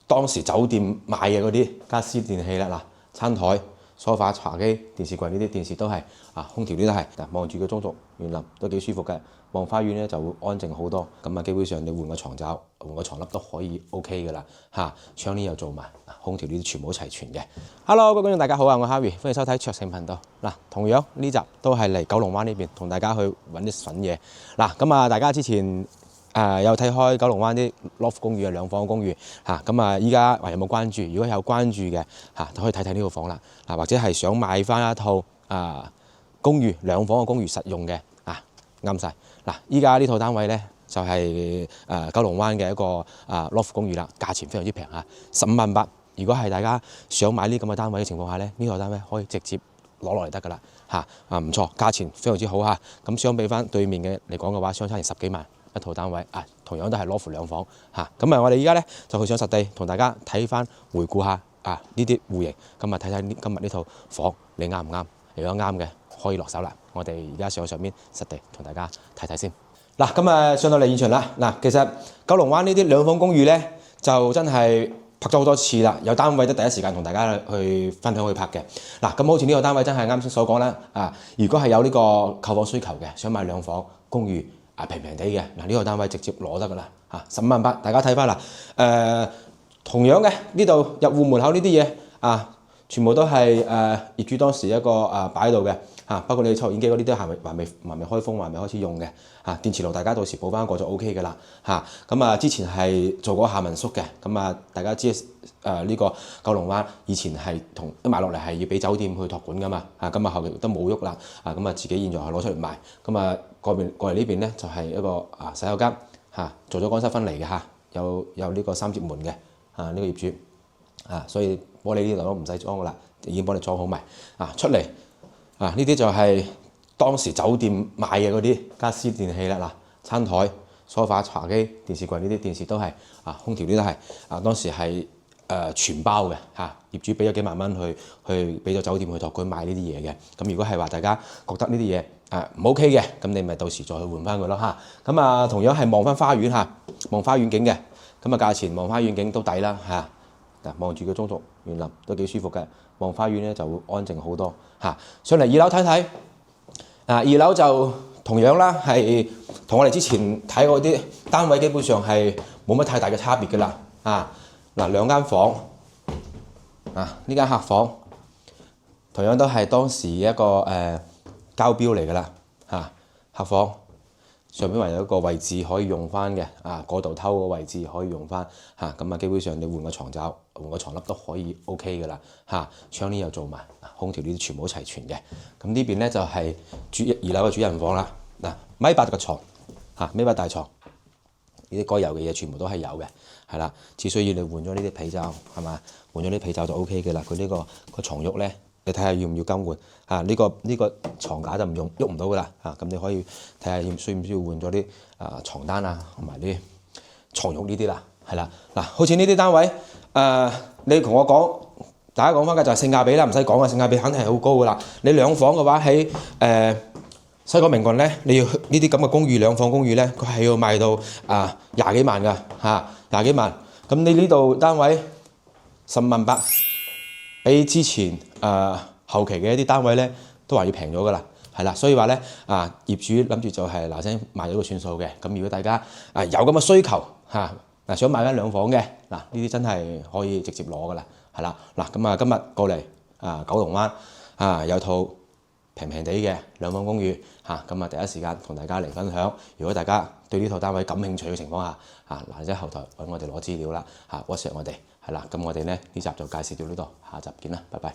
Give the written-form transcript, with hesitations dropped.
當時酒店買嘅嗰啲家私電器啦，餐台、梳化、茶幾、電視櫃呢啲電視都係空調呢都係望住個中軸園林都幾舒服嘅。望花園咧就會安靜好多。咁基本上你換個床罩、換個床笠都可以 OK 㗎啦窗簾又做埋，空調呢啲全部都齊全嘅。Hello， 各位觀眾大家好啊，我係 Harry， 歡迎收睇卓勝頻道。同樣呢集都係嚟九龍灣呢邊同大家去揾啲筍嘢。大家之前有睇開九龍灣啲 loft 公寓兩房公寓依家有冇關注？如果有關注嘅就可以睇睇呢套房啦。或者係想買翻一套公寓兩房嘅公寓實用嘅啱晒。依家呢套單位咧就係九龍灣嘅一個loft 公寓啦，價錢非常之平15萬8。如果係大家想買呢咁嘅單位嘅情況下咧，呢套單位可以直接攞落嚟得㗎啦唔錯，價錢非常之好咁相比翻對面嘅嚟講嘅話，相差10幾萬一套單位同樣都係 loft 兩房我哋依家咧就去上實地同大家睇翻回顧下呢啲戶型，睇睇今日呢套房你啱唔啱？如果啱嘅可以落手啦。我哋而家上面實地同大家睇睇先。上到嚟現場啦。其實九龍灣呢啲兩房公寓咧就真係拍咗好多次啦，有單位都第一時間同大家去分享去拍嘅。咁好似呢個單位真係啱先所講啦。如果係有呢個購房需求嘅，想買兩房公寓平平地嘅呢個單位直接攞得㗎啦15萬8。大家睇翻啦。同樣嘅呢度入戶門口呢啲嘢全部都係業主當時一個擺喺度嘅包括你抽油煙機嗰啲都還未開封，還未開始用嘅電磁爐，大家到時補翻一個就 O K 㗎啦之前係做過下民宿嘅大家知呢個九龍灣以前係一買落嚟係要俾酒店去託管㗎嘛後期都冇喐啦自己現在係攞出嚟賣過嚟呢邊咧就係一個洗手間做咗乾濕分離嘅有呢個3節門嘅呢個業主所以玻璃呢度都唔使裝㗎啦，已經幫你裝好埋出嚟呢啲就係當時酒店買嘅嗰啲家私電器啦餐台、梳化、茶几、電視櫃呢啲電視都係空調呢都係當時係全包嘅業主俾咗幾萬蚊去俾咗酒店去託管買呢啲嘢嘅。如果係話大家覺得呢啲嘢唔 OK 嘅，咁你咪到時再去換翻佢咯同樣係望翻花園望花園景嘅價錢望花園景都抵啦望住個中軸園林都幾舒服嘅。望花園咧就會安靜好多上嚟2樓睇睇2樓就同樣啦，係同我哋之前睇嗰啲單位基本上係冇乜太大嘅差別㗎啦兩間房呢間客房同樣都係當時一個交標嚟㗎啦客房上邊還有一個位置可以用翻嘅過道偷個位置可以用翻基本上你換個床罩、換個床笠都可以 OK 㗎啦窗簾又做埋，空調呢啲全部都齊全嘅。呢邊咧就係2樓嘅主人房啦米8嘅床米8大床，呢啲該有嘅嘢全部都係有嘅只需要你換咗呢啲被罩係嘛，換咗啲被罩就 OK 嘅啦。佢呢個床褥咧，你睇下要唔要更換呢個床架就唔用喐唔到㗎啦咁你可以睇下需唔需要換咗啲床單同埋啲床褥呢啲啦好似呢啲單位你同我講，大家講翻嘅就係性價比啦，唔使講性價比肯定係好高㗎啦。你兩房嘅話喺西九名郡咧，你要呢啲咁嘅公寓兩房公寓咧，佢係要賣到20幾萬㗎20幾萬。你呢度單位15萬8，比之前後期嘅一啲單位咧都話要平咗㗎啦所以話咧業主諗住就係嗱聲賣咗個算數嘅。如果大家有咁嘅需求想買間兩房嘅呢啲真係可以直接攞㗎啦今日過嚟九龍灣有套平平地嘅兩房公寓第一時間同大家嚟分享。如果大家對呢套單位感興趣嘅情況下嗱即係後台揾我哋攞資料啦WhatsApp 我哋咁我哋呢集就介紹到呢度，下集見啦，拜拜。